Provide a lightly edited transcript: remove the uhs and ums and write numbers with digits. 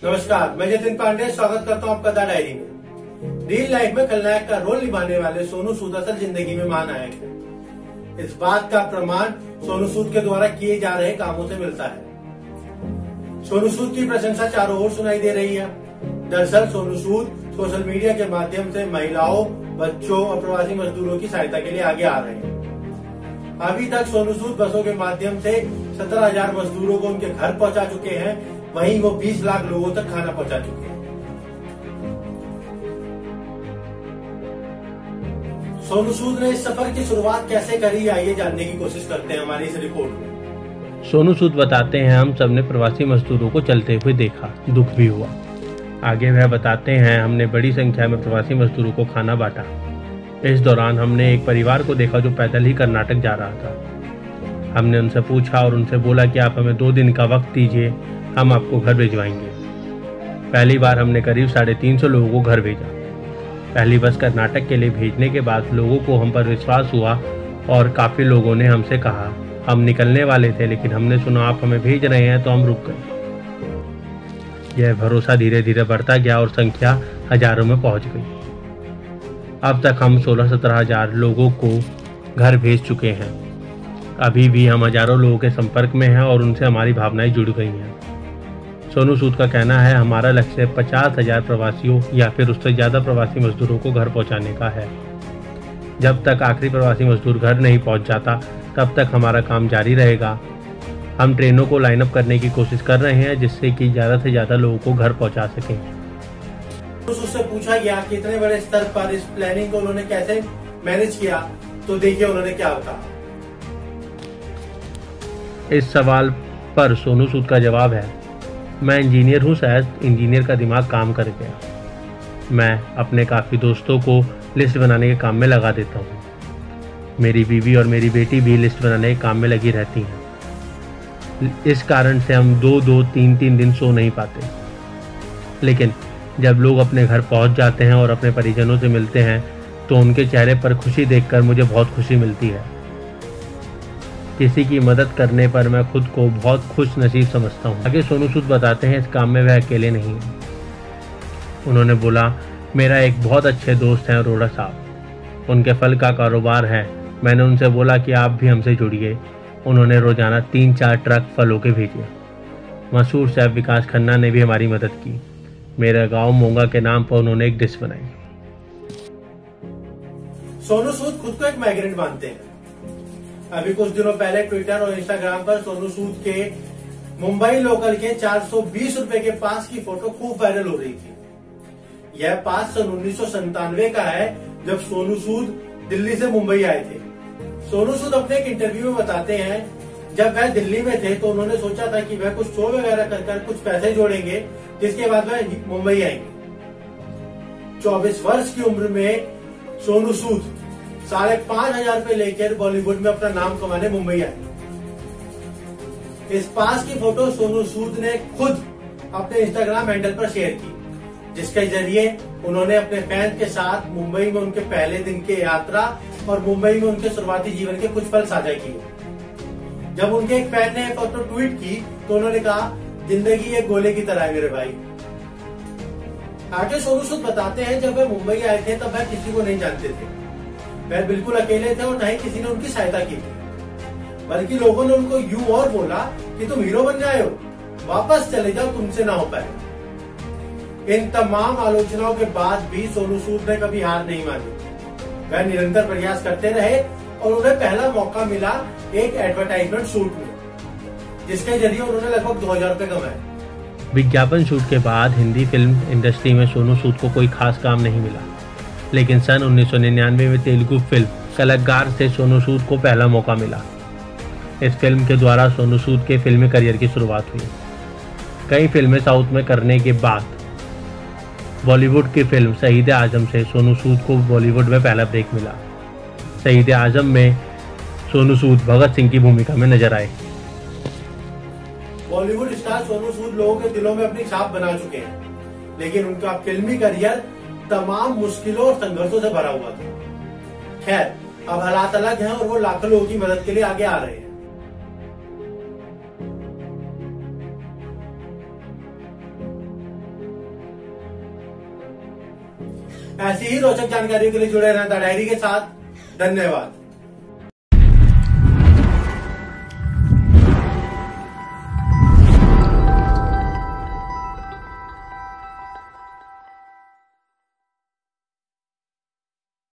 नमस्कार, मैं जतिन पांडे स्वागत करता हूँ आपका द डायरी में। रियल लाइफ में खलनायक का रोल निभाने वाले सोनू सूद असल जिंदगी में महानायक है। इस बात का प्रमाण सोनू सूद के द्वारा किए जा रहे कामों से मिलता है। सोनू सूद की प्रशंसा चारों ओर सुनाई दे रही है। दरअसल सोनू सूद सोशल मीडिया के माध्यम से महिलाओं, बच्चों और प्रवासी मजदूरों की सहायता के लिए आगे आ रहे हैं। अभी तक सोनू सूद बसों के माध्यम से 17,000 मजदूरों को उनके घर पहुंचा चुके हैं। वहीं वो 20 लाख लोगों तक खाना पहुंचा चुके हैं। सोनू सूद ने इस सफर की शुरुआत कैसे करी, आइए जानने की कोशिश करते हैं हमारी इस रिपोर्ट में। सोनू सूद बताते हैं, हम सबने प्रवासी मजदूरों को चलते हुए देखा, दुख भी हुआ। आगे वह बताते हैं, हमने बड़ी संख्या में प्रवासी मजदूरों को खाना बांटा। इस दौरान हमने एक परिवार को देखा जो पैदल ही कर्नाटक जा रहा था। हमने उनसे पूछा और उनसे बोला कि आप हमें 2 दिन का वक्त दीजिए, हम आपको घर भिजवाएंगे। पहली बार हमने करीब 350 लोगों को घर भेजा। पहली बस कर्नाटक के लिए भेजने के बाद लोगों को हम पर विश्वास हुआ और काफ़ी लोगों ने हमसे कहा, हम निकलने वाले थे लेकिन हमने सुना आप हमें भेज रहे हैं तो हम रुक गए। यह भरोसा धीरे धीरे बढ़ता गया और संख्या हजारों में पहुंच गई। अब तक हम 16-17 हजार लोगों को घर भेज चुके हैं। अभी भी हम हजारों लोगों के संपर्क में हैं और उनसे हमारी भावनाएं जुड़ गई हैं। सोनू सूद का कहना है, हमारा लक्ष्य 50,000 प्रवासियों या फिर उससे ज़्यादा प्रवासी मजदूरों को घर पहुंचाने का है। जब तक आखिरी प्रवासी मजदूर घर नहीं पहुंच जाता तब तक हमारा काम जारी रहेगा। हम ट्रेनों को लाइन अप करने की कोशिश कर रहे हैं जिससे कि ज़्यादा से ज़्यादा लोगों को घर पहुंचा सकें। उससे पूछा गया कि इतने बड़े स्तर पर इस प्लानिंग को उन्होंने कैसे मैनेज किया, तो देखिए उन्होंने क्या कहा। इस सवाल पर सोनू सूद का जवाब है, मैं इंजीनियर हूँ, शायद इंजीनियर का दिमाग काम कर गया। मैं अपने काफ़ी दोस्तों को लिस्ट बनाने के काम में लगा देता हूँ। मेरी बीवी और मेरी बेटी भी लिस्ट बनाने के काम में लगी रहती हैं। इस कारण से हम 2-2, 3-3 दिन सो नहीं पाते। लेकिन जब लोग अपने घर पहुंच जाते हैं और अपने परिजनों से मिलते हैं तो उनके चेहरे पर खुशी देखकर मुझे बहुत खुशी मिलती है। किसी की मदद करने पर मैं खुद को बहुत खुश नसीब समझता हूँ। आगे सोनू सूद बताते हैं, इस काम में वह अकेले नहीं हैं। उन्होंने बोला, मेरा एक बहुत अच्छे दोस्त हैं अरोड़ा साहब, उनके फल का कारोबार है। मैंने उनसे बोला कि आप भी हमसे जुड़िए। उन्होंने रोजाना 3-4 ट्रक फलों के भेजे। मशहूर शेफ विकास खन्ना ने भी हमारी मदद की। मेरे गांव मोंगा के नाम पर उन्होंने एक डिश बनाई। सोनू सूद खुद को एक माइग्रेंट मानते हैं। अभी कुछ दिनों पहले ट्विटर और इंस्टाग्राम पर सोनू सूद के मुंबई लोकल के 420 रुपए के पास की फोटो खूब वायरल हो रही थी। यह पास सन 1997 का है, जब सोनू सूद दिल्ली से मुंबई आए थे। सोनू सूद अपने एक इंटरव्यू में बताते हैं, जब वह दिल्ली में थे तो उन्होंने सोचा था कि वह कुछ शो वगैरह कर कुछ पैसे जोड़ेंगे, जिसके बाद वह मुंबई आएंगे। 24 वर्ष की उम्र में सोनू सूद 5,500 रुपए लेकर बॉलीवुड में अपना नाम कमाने मुंबई आए। इस पास की फोटो सोनू सूद ने खुद अपने इंस्टाग्राम हैंडल पर शेयर की, जिसके जरिए उन्होंने अपने फैंस के साथ मुंबई में उनके पहले दिन की यात्रा और मुंबई में उनके शुरुआती जीवन के कुछ पल साझा किए। जब उनके एक फैन ने फोटो ट्वीट की तो उन्होंने कहा, जिंदगी एक गोले की तरह है मेरे भाई। आगे सोनू सूद बताते हैं, जब वह मुंबई आए थे तब वह किसी को नहीं जानते थे। वह बिल्कुल अकेले थे और न ही किसी ने उनकी सहायता की थी, बल्कि लोगों ने उनको यूं और बोला कि तुम हीरो बन जाए हो, वापस चले जाओ, तुमसे ना हो पाए। इन तमाम आलोचनाओं के बाद भी सोनू सूद ने कभी हार नहीं मानी। वह निरंतर प्रयास करते रहे और उन्हें पहला मौका मिला एक एडवर्टाइजमेंट शूट में, जिसके जरिए उन्होंने लगभग 2,000 रुपए कमाए। विज्ञापन शूट के बाद हिंदी फिल्म इंडस्ट्री में सोनू सूद को कोई खास काम नहीं मिला, लेकिन सन 1999 में तेलुगु फिल्म कलाकार से सोनू सूद को पहला मौका मिला। इस फिल्म के द्वारा सोनू सूद के फिल्मी करियर की शुरुआत हुई। कई फिल्में साउथ में करने के बाद बॉलीवुड की फिल्म शहीद आजम से सोनू सूद को बॉलीवुड में पहला ब्रेक मिला। शहीद आजम में सोनू सूद भगत सिंह की भूमिका में नजर आए। बॉलीवुड स्टार सोनू सूद लोगों के दिलों में अपनी छाप बना चुके हैं, लेकिन उनका फिल्मी करियर तमाम मुश्किलों और संघर्षों से भरा हुआ था। खैर, अब हालात अलग हैं और वो लाखों लोगों की मदद के लिए आगे आ रहे हैं। ऐसी ही रोचक जानकारियों के लिए जुड़े रहना डायरी के साथ। धन्यवाद।